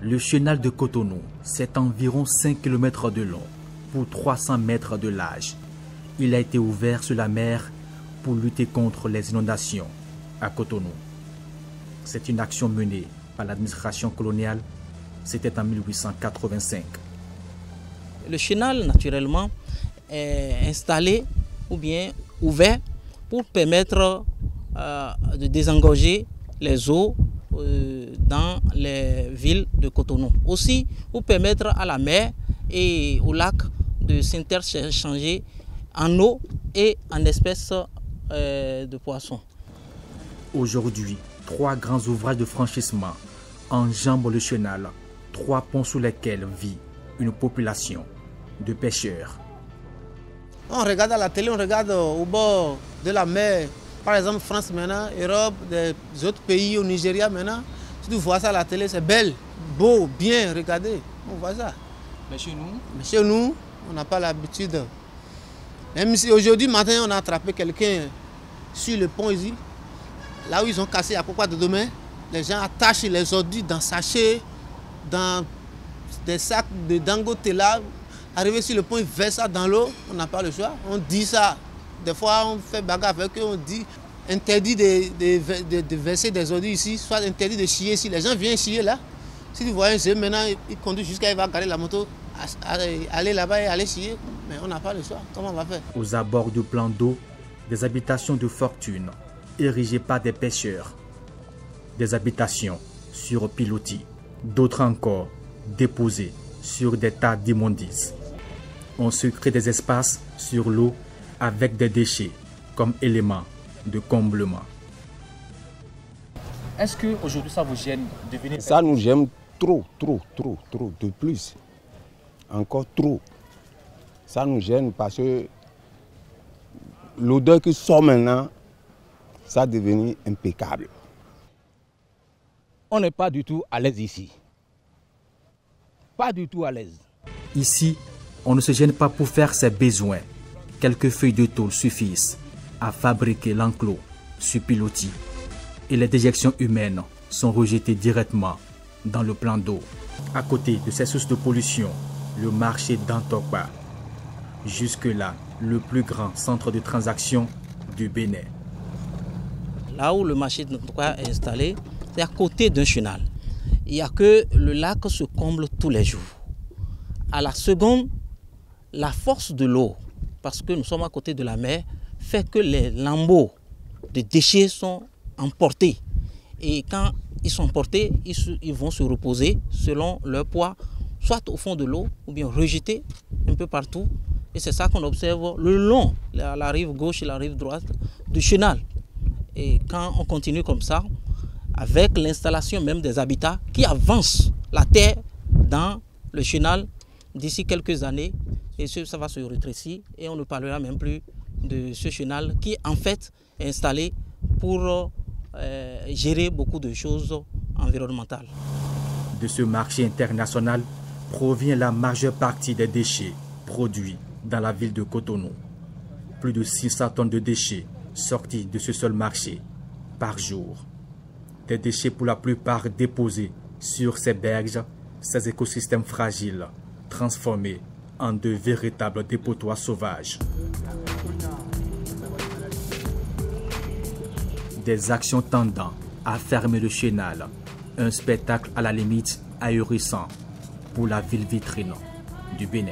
Le chenal de Cotonou, c'est environ 5 km de long pour 300 mètres de large. Il a été ouvert sur la mer pour lutter contre les inondations à Cotonou. C'est une action menée par l'administration coloniale. C'était en 1885. Le chenal, naturellement, est installé ou bien ouvert pour permettre de désengorger les eaux dans les villes de Cotonou. Aussi, pour permettre à la mer et au lac de s'interchanger en eau et en espèces de poissons. Aujourd'hui, 3 grands ouvrages de franchissement enjambent le chenal, 3 ponts sous lesquels vit une population de pêcheurs. On regarde à la télé, on regarde au bord de la mer, par exemple France maintenant, Europe, des autres pays, au Nigeria maintenant. Si tu vois ça à la télé, c'est belle, beau, bien, regardez, on voit ça. Mais chez nous, on n'a pas l'habitude. Même si aujourd'hui matin, on a attrapé quelqu'un sur le pont ici, là où ils ont cassé à Cocoa de demain, les gens attachent les ordures dans sachets, dans des sacs de Dangote là. Arrivé sur le pont, ils versent ça dans l'eau, on n'a pas le choix. On dit ça. Des fois, on fait bagarre avec eux, on dit interdit de verser des ordures ici, soit interdit de chier ici. Les gens viennent chier là. Si tu vois un jeune, maintenant, il conduit jusqu'à il va garer la moto, aller là-bas et aller chier. Mais on n'a pas le choix. Comment on va faire? Aux abords du plan d'eau, des habitations de fortune érigées par des pêcheurs. Des habitations sur pilotis. D'autres encore déposées sur des tas d'immondices. On se crée des espaces sur l'eau avec des déchets comme élément de comblement. Est-ce qu'aujourd'hui ça vous gêne de venir? Ça nous gêne trop, de plus. Encore trop. Ça nous gêne parce que l'odeur qui sort maintenant, ça est devenu impeccable. On n'est pas du tout à l'aise ici. Pas du tout à l'aise. Ici, on ne se gêne pas pour faire ses besoins. Quelques feuilles de tôle suffisent à fabriquer l'enclos sur pilotis. Et les déjections humaines sont rejetées directement dans le plan d'eau. À côté de ces sources de pollution, le marché d'Antokpa. Jusque-là, le plus grand centre de transaction du Bénin. Là où le marché d'Antokpa est installé, c'est à côté d'un chenal. Il n'y a que le lac se comble tous les jours. À la seconde, la force de l'eau, parce que nous sommes à côté de la mer, fait que les lambeaux de déchets sont emportés. Et quand ils sont emportés, ils vont se reposer selon leur poids, soit au fond de l'eau ou bien rejetés un peu partout. Et c'est ça qu'on observe le long, la rive gauche et la rive droite du chenal. Et quand on continue comme ça, avec l'installation même des habitats qui avancent la terre dans le chenal, d'ici quelques années, et ça va se rétrécir et on ne parlera même plus de ce chenal qui en fait est installé pour gérer beaucoup de choses environnementales. De ce marché international provient la majeure partie des déchets produits dans la ville de Cotonou. Plus de 600 tonnes de déchets sortis de ce seul marché par jour. Des déchets pour la plupart déposés sur ces berges, ces écosystèmes fragiles, transformés en de véritables dépotoirs sauvages. Des actions tendant à fermer le chenal, un spectacle à la limite ahurissant pour la ville vitrine du Bénin.